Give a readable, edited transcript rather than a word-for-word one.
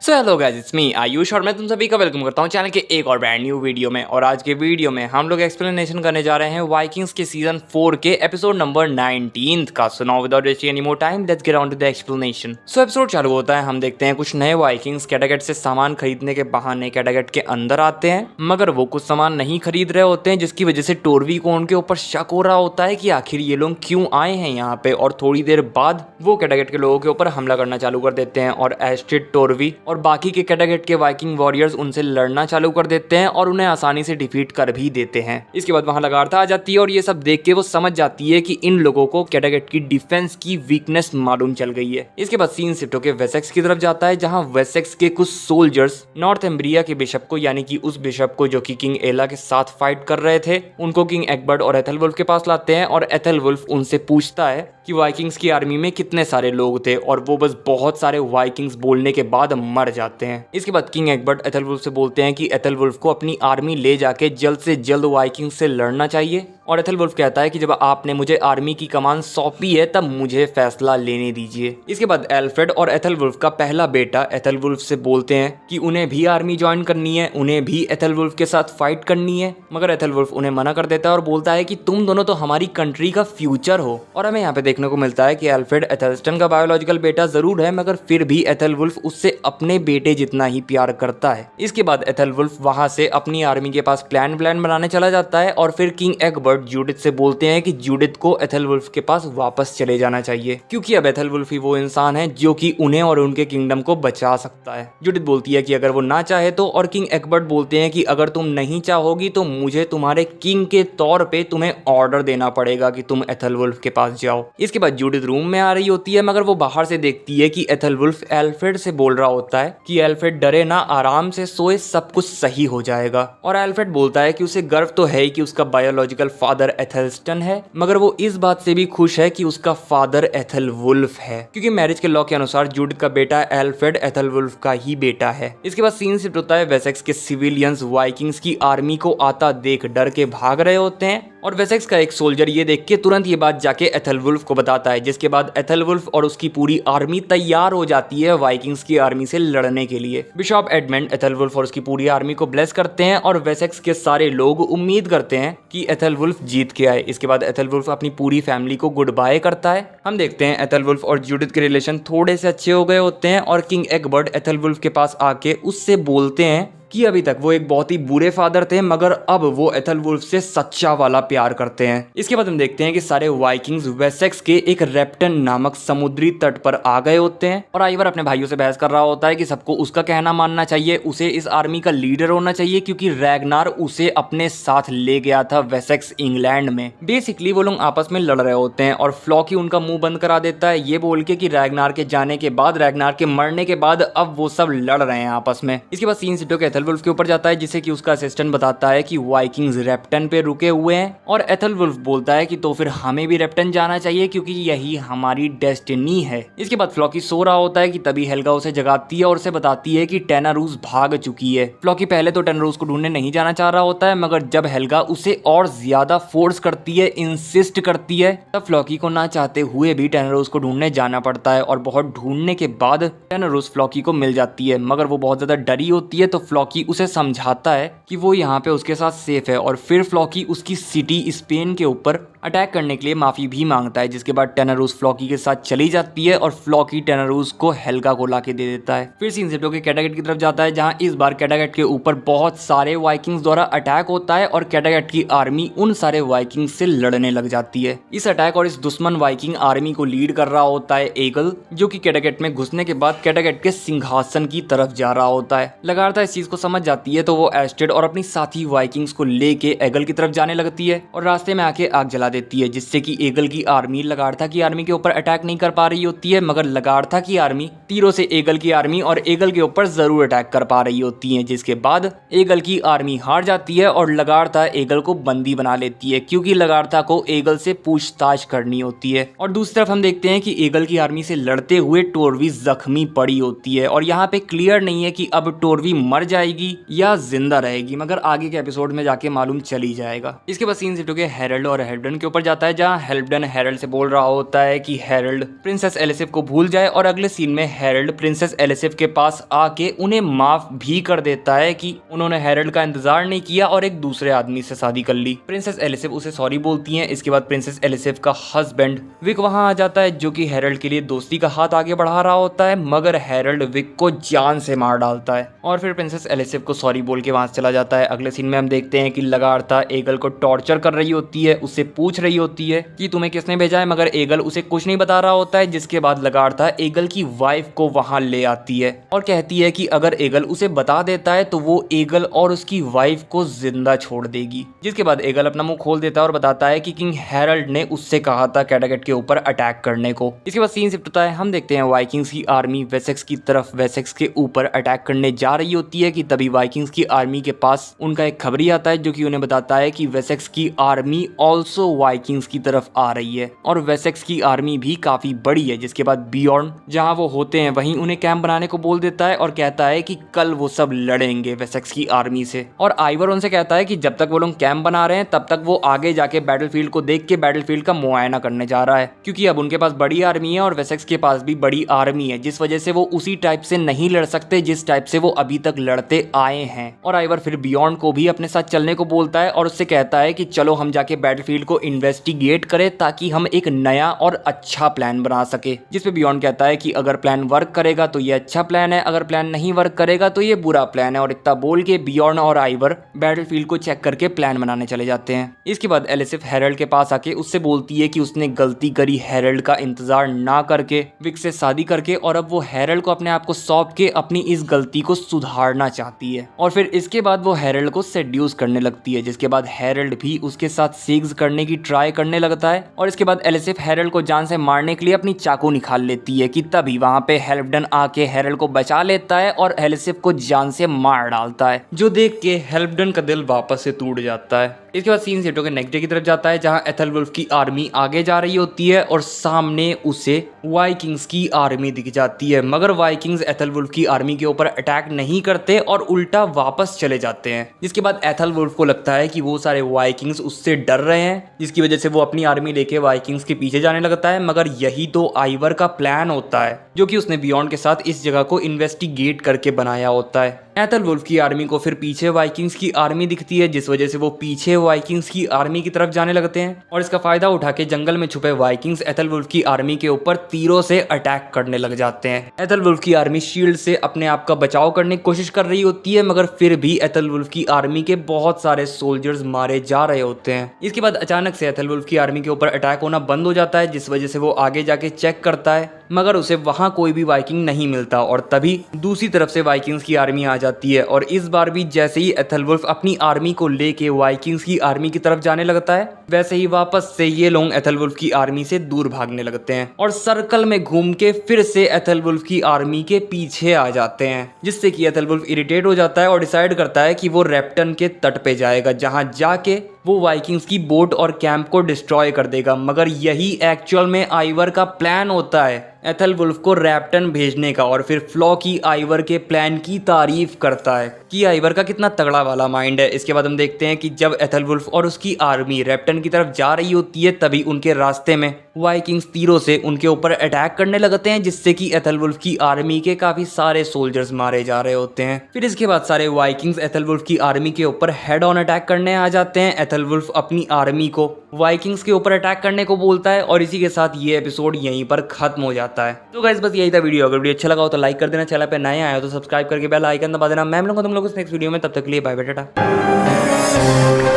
So hello guys, it's me Ayush और मैं तुम सभी का वेलकम करता हूं चैनल के एक और ब्रांड न्यू वीडियो में। और आज के वीडियो में हम लोग एक्सप्लेनेशन करने जा रहे हैं वाइकिंग्स के सीजन 4 के एपिसोड नंबर 19 का। So now without wasting any more time let's get on to the explanation. So episode चालू होता है, हम देखते हैं कुछ नए वाइकिंग्स कैटागेट से सामान खरीदने के बहाने कैटागेट के अंदर आते हैं, मगर वो कुछ सामान नहीं खरीद रहे होते हैं, जिसकी वजह से टोरवी को उनके ऊपर शक हो रहा होता है कि आखिर ये लोग क्यों आए हैं यहाँ पे। और थोड़ी देर बाद वो कैटागेट के लोगों के ऊपर हमला करना चालू कर देते हैं और एस्ट्रिड, टोरवी और बाकी के कैटागेट के वाइकिंग वॉरियर्स उनसे लड़ना चालू कर देते हैं और उन्हें आसानी से डिफीट कर भी देते हैं। इसके बाद वहां लगार्था आ जाती है और ये सब देख के वो समझ जाती है कि इन लोगों को कैटागेट की डिफेंस की वीकनेस मालूम चल गई है। इसके बाद सीन शिफ्ट होकर वेसेक्स की तरफ जाता है, जहां वेसेक्स के कुछ सोल्जर्स नॉर्थ एम्ब्रिया के बिशप को, यानी कि उस बिशप को जो कि किंग एला के साथ फाइट कर रहे थे, उनको किंग एग्बर्ट और एथेलवुल्फ के पास लाते हैं। और एथेलवुल्फ उनसे पूछता है कि वाइकिंग्स की आर्मी में कितने सारे लोग थे, और वो बस बहुत सारे वाइकिंग्स बोलने के बाद मर जाते हैं। इसके बाद किंग एग्बर्ट एथेलवुल्फ से बोलते हैं कि एथेलवुल्फ को अपनी आर्मी ले जाके जल्द से जल्द वाइकिंग्स से लड़ना चाहिए। और एथेलवुल्फ कहता है कि जब आपने मुझे आर्मी की कमान सौंपी है तब मुझे फैसला लेने दीजिए। इसके बाद एल्फ्रेड और एथेलवुल्फ का पहला बेटा एथेलवुल्फ से बोलते हैं कि उन्हें भी आर्मी ज्वाइन करनी है, उन्हें भी एथेलवुल्फ के साथ फाइट करनी है, मगर एथेलवुल्फ उन्हें मना कर देता है और बोलता है कि तुम दोनों तो हमारी कंट्री का फ्यूचर हो। और हमें यहाँ पे देखने को मिलता है कि एल्फ्रेड एथेल्स्टन का बायोलॉजिकल बेटा जरूर है, मगर फिर भी एथेलवुल्फ उससे अपने बेटे जितना ही प्यार करता है। इसके बाद एथेलवुल्फ वहां से अपनी आर्मी के पास प्लान बनाने चला जाता है और फिर किंग एग्बर्ट जूडिथ से बोलते हैं कि जूडिथ को एथेलवुल्फ के पास वापस चले जाना चाहिए, क्योंकि अब एथेलवुल्फ ही वो इंसान है जो कि उन्हें और उनके किंगडम को बचा सकता है। जूडिथ बोलती है कि अगर वो ना चाहे तो, और किंग एग्बर्ट बोलते हैं कि अगर तुम नहीं चाहोगी तो मुझे तुम्हारे किंग के तौर पे तुम्हें ऑर्डर देना पड़ेगा कि तुम एथेलवुल्फ के पास जाओ। इसके बाद जूडिथ रूम में आ रही होती है, मगर वो बाहर से देखती है कि एथेलवुल्फ एल्फ्रेड से बोल रहा होता है कि एल्फ्रेड डरे ना, आराम से सोए, सब कुछ सही हो जाएगा। और एल्फ्रेड बोलता है कि उसे गर्व तो है ही कि उसका बायोलॉजिकल फादर एथेल्स्टन है, मगर वो इस बात से भी खुश है कि उसका फादर एथेलवुल्फ है, क्योंकि मैरिज के लॉ के अनुसार जूडिथ का बेटा एल्फ्रेड एथेलवुल्फ का ही बेटा है। इसके बाद सीन शिफ्ट होता है, वेसेक्स के सिविलियंस वाइकिंग्स की आर्मी को आता देख डर के भाग रहे होते हैं, और वेसेक्स का एक सोल्जर ये देख के तुरंत ये बात जाके एथेलवुल्फ को बताता है, जिसके बाद एथेलवुल्फ और उसकी पूरी आर्मी तैयार हो जाती है वाइकिंग्स की आर्मी से लड़ने के लिए। बिशप एडमंड एथेलवुल्फ और उसकी पूरी आर्मी को ब्लेस करते हैं और वेसेक्स के सारे लोग उम्मीद करते हैं कि एथेलवुल्फ जीत के आए। इसके बाद एथेलवुल्फ अपनी पूरी फैमिली को गुड बाय करता है। हम देखते हैं एथेलवुल्फ और जूडिथ के रिलेशन थोड़े से अच्छे हो गए होते हैं, और किंग एग्बर्ट एथेलवुल्फ के पास आके उससे बोलते हैं कि अभी तक वो एक बहुत ही बुरे फादर थे, मगर अब वो एथेलवुल्फ से सच्चा वाला प्यार करते हैं। इसके बाद हम देखते हैं कि सारे वाइकिंग्स वेसेक्स के एक रेप्टन नामक समुद्री तट पर आ गए होते हैं, और आइवर अपने भाइयों से बहस कर रहा होता है कि सबको उसका कहना मानना चाहिए, उसे इस आर्मी का लीडर होना चाहिए, क्योंकि रैगनार उसे अपने साथ ले गया था वेसेक्स इंग्लैंड में। बेसिकली वो लोग आपस में लड़ रहे होते हैं और फ्लॉकी उनका मुंह बंद करा देता है ये बोल के कि रैगनार के जाने के बाद, रैगनार के मरने के बाद अब वो सब लड़ रहे हैं आपस में। इसके बाद सीन शिफ्ट होकर एथेलवुल्फ के ऊपर जाता है, जिसे कि उसका असिस्टेंट बताता है कि वाइकिंग्स रेप्टन पे रुके हुए हैं, और एथेलवुल्फ बोलता है कि तो फिर हमें भी रेप्टन जाना चाहिए, क्योंकि यही हमारी डेस्टिनी है। इसके बाद फ्लॉकी सो रहा होता है कि तभी हेल्गा उसे जगाती है और उसे बताती है कि टेनारूस भाग चुकी है। फ्लॉकी पहले तो टेनारूस को ढूंढने नहीं जाना चाह रहा होता है, मगर जब हेल्गा उसे और ज्यादा फोर्स करती है, इंसिस्ट करती है, तब फ्लॉकी को ना चाहते हुए भी टेनारूस को ढूंढने जाना पड़ता है। और बहुत ढूंढने के बाद टेनारूस फ्लॉकी को मिल जाती है, मगर वो बहुत ज्यादा डरी होती है, तो फ्लॉकी उसे समझाता है कि वो यहाँ पे उसके साथ सेफ है। और फिर फ्लॉकी उसकी सिटी स्पेन के ऊपर अटैक करने के लिए माफी भी मांगता है, जिसके बाद टेनारूस फ्लॉकी के साथ चली जाती है और फ्लॉकी टेनारूस को हेल्गा को लाके दे देता है। फिर सीन शिफ्ट होकर कैटागेट की तरफ जाता है, जहां इस बार कैटागेट के ऊपर बहुत सारे वाइकिंग्स द्वारा अटैक होता है और कैटागेट की आर्मी उन सारे वाइकिंग्स से लड़ने लग जाती है। इस अटैक और इस दुश्मन वाइकिंग आर्मी को लीड कर रहा होता है एगल, जो कि कैटागेट में घुसने के बाद कैटागेट के सिंहासन की तरफ जा रहा होता है। लगातार इस चीज को समझ जाती है, तो वो एस्ट्रिड और अपनी साथी वाइकिंग्स को लेके एगल की तरफ जाने लगती है और रास्ते में आके आग जला देती है, जिससे कि एगल की आर्मी लगार्था की आर्मी के ऊपर अटैक नहीं कर पा रही होती है, मगर लगार्था की आर्मी तीरों से एगल की आर्मी और एगल के ऊपर जरूर अटैक कर पा रही होती है, जिसके बाद एगल की आर्मी हार जाती है और लगार्था एगल को बंदी बना लेती है, क्योंकि लगार्था को एगल से पूछताछ करनी होती है। और दूसरी तरफ हम देखते हैं कि एगल की आर्मी से लड़ते हुए टोरवी जख्मी पड़ी होती है, और यहाँ पे क्लियर नहीं है कि अब टोरवी मर जाएगी या जिंदा रहेगी, मगर आगे के एपिसोड में जाके मालूम चली जाएगा। इसके बाद सीन शिफ्ट हो गया हेरल्ड और हेल्डन के ऊपर जाता है जहाँ हेल्पडन हैरल्ड से बोल रहा होता है कि हैरल्ड प्रिंसेस एलिसिफ को भूल जाए, और अगले सीन में हैरल्ड प्रिंसेस एलिसिफ के पास आके उन्हें माफ भी कर देता है कि उन्होंने हैरल्ड का इंतजार नहीं किया और एक दूसरे आदमी से शादी कर ली। प्रिंसेस एलिसिफ उसे सॉरी बोलती है। इसके बाद प्रिंसेस एलिसिफ का हस्बैंड विक वहां आ जाता है जो कि हैरल्ड के लिए दोस्ती का हाथ आगे बढ़ा रहा होता है, मगर हैरल्ड विक को जान से मार डालता है और फिर प्रिंसेस एलिसिफ को सॉरी बोल के वहां से चला जाता है। अगले सीन में हम देखते हैं कि लगातार एगल को टॉर्चर कर रही होती है, उससे पूछ रही होती है कि तुम्हें किसने भेजा है, मगर एगल उसे कुछ नहीं बता रहा होता है। जिसके बाद लगातार एगल की वाइफ को वहां ले आती है और कहती है कि अगर एगल उसे बता देता है तो वो एगल और उसकी वाइफ को जिंदा छोड़ देगी। जिसके बाद एगल अपना मुंह खोल देता है और बताता है कि किंग हैरल्ड ने उससे कहा था कैटागेट के ऊपर अटैक करने को। इसके बाद सीन शिफ्ट होता है, हम देखते हैं वाइकिंग्स की आर्मी वेसेक्स की तरफ वेसेक्स के ऊपर अटैक करने जा रही होती है कि तभी वाइकिंग्स की आर्मी के पास उनका एक खबरी आता है जो कि उन्हें बताता है कि वेसेक्स की आर्मी ऑल्सो वाइकिंग्स की तरफ आ रही है और वेसेक्स की आर्मी भी काफी बड़ी है। जिसके बाद बियॉर्न जहां वो होते हैं वहीं उन्हें कैंप बनाने को बोल देता है और कहता है कि कल वो सब लड़ेंगे वेसेक्स की आर्मी से। और आइवर उनसे कहता है कि जब तक वो लोग कैंप बना रहे हैं तब तक वो आगे जाके बैटलफील्ड को देख के बैटलफील्ड का मुआयना करने जा रहा है, क्योंकि अब उनके पास बड़ी आर्मी है और वेसेक्स के पास भी बड़ी आर्मी है, जिस वजह से वो उसी टाइप से नहीं लड़ सकते जिस टाइप से वो अभी तक लड़ते आए हैं। और आइवर फिर बियॉर्न को भी अपने साथ चलने को बोलता है और उससे कहता है कि चलो हम जाके बैटलफील्ड को इन्वेस्टिगेट करें ताकि हम एक नया और अच्छा प्लान बना सके। जिसपे बियॉर्न कहता है कि अगर प्लान वर्क करेगा तो ये अच्छा प्लान है, अगर प्लान नहीं वर्क करेगा तो ये बुरा प्लान है। और इतना बोल के बियॉर्न और आइवर बैटलफील्ड को चेक करके प्लान बनाने चले जाते हैं। इसके बाद एलिसिफ हैरल्ड के पास आके उससे बोलती है कि उसने गलती करी हैरल्ड का इंतजार ना करके विक से शादी करके, और अब वो हैरल्ड को अपने आप को सौंप के अपनी इस गलती को सुधारना चाहती है। और फिर इसके बाद वो हैरल्ड को सेड्यूस करने लगती है। जिसके बाद हैरल्ड भी उसके साथ सेक्स करने की ट्राई करने लगता है और इसके बाद एलिसिफ हैरल्ड को जान से मारने के लिए अपनी चाकू निकाल लेती है कि तभी वहां पे हेल्पडन आके हैरल्ड को बचा लेता है और एलिसिफ को जान से मार डालता है, जो देख के हेल्पडन का दिल वापस से टूट जाता है। इसके बाद सीन सेटो के नेक्स्ट डे की तरफ जाता है जहां एथेलवुल्फ की आर्मी आगे जा रही होती है और सामने उसे वाइकिंग्स की आर्मी दिख जाती है, मगर वाइकिंग्स एथेलवुल्फ की आर्मी के ऊपर अटैक नहीं करते और उल्टा वापस चले जाते हैं। जिसके बाद एथेलवुल्फ को लगता है कि वो सारे वाइकिंग्स उससे डर रहे हैं, जिसकी वजह से वो अपनी आर्मी लेके वाइकिंग्स के पीछे जाने लगता है। मगर यही तो आइवर का प्लान होता है जो कि उसने बियॉन्ड के साथ इस जगह को इन्वेस्टिगेट करके बनाया होता है। एथेलवुल्फ की आर्मी को फिर पीछे वाइकिंग्स की आर्मी दिखती है, जिस वजह से वो पीछे वाइकिंग्स की आर्मी की तरफ जाने लगते हैं और इसका फायदा उठा के जंगल में छुपे वाइकिंग्स एथेलवुल्फ की आर्मी के ऊपर तीरों से अटैक करने लग जाते हैं। एथेलवुल्फ की आर्मी शील्ड से अपने आप का बचाव करने की कोशिश कर रही होती है, मगर फिर भी एथेलवुल्फ की आर्मी के बहुत सारे सोल्जर्स मारे जा रहे होते हैं। इसके बाद अचानक से एथेलवुल्फ की आर्मी के ऊपर अटैक होना बंद हो जाता है, जिस वजह से वो आगे जाके चेक करता है, मगर उसे वहां कोई भी वाइकिंग नहीं मिलता। और तभी दूसरी तरफ से वाइकिंग्स की आर्मी आ जाती है और इस बार भी जैसे ही एथेलवुल्फ अपनी आर्मी को लेके वाइकिंग्स की आर्मी की तरफ जाने लगता है, वैसे ही वापस से ये लोग एथेलवुल्फ की आर्मी से दूर भागने लगते हैं और सर्कल में घूम के फिर से एथेलवुल्फ की आर्मी के पीछे आ जाते हैं, जिससे कि एथेलवुल्फ इरिटेट हो जाता है और डिसाइड करता है कि वो रेप्टन के तट पे जाएगा, जहां जाके वो वाइकिंग्स की बोट और कैंप को डिस्ट्रॉय कर देगा। मगर यही एक्चुअल में आइवर का प्लान होता है, एथेलवुल्फ को रैप्टन भेजने का। और फिर फ्लॉकी आइवर के प्लान की तारीफ करता है कि आइवर का कितना तगड़ा वाला माइंड है। इसके बाद हम देखते हैं कि जब एथेलवुल्फ और उसकी आर्मी रैप्टन की तरफ जा रही होती है, तभी उनके रास्ते में वाइकिंग्स तीरों से उनके ऊपर अटैक करने लगते हैं, जिससे कि एथेलवुल्फ की आर्मी के काफी सारे सोल्जर्स मारे जा रहे होते हैं। फिर इसके बाद सारे वाइकिंग्स एथेलवुल्फ की आर्मी के ऊपर हेड ऑन अटैक करने आ जाते हैं। एथेलवुल्फ अपनी आर्मी को वाइकिंग्स के ऊपर अटैक करने को बोलता है और इसी के साथ ये एपिसोड यहीं पर खत्म हो जाता है। तो गाइस बस यही था वीडियो। अगर वीडियो अच्छा लगा हो तो लाइक कर देना, चैनल पे नए आए हो तो सब्सक्राइब करके बेल आइकन दबा देना। मैं मिलूंगा तुम लोगों से नेक्स्ट वीडियो में, तब तक के लिए बाय बाय टाटा।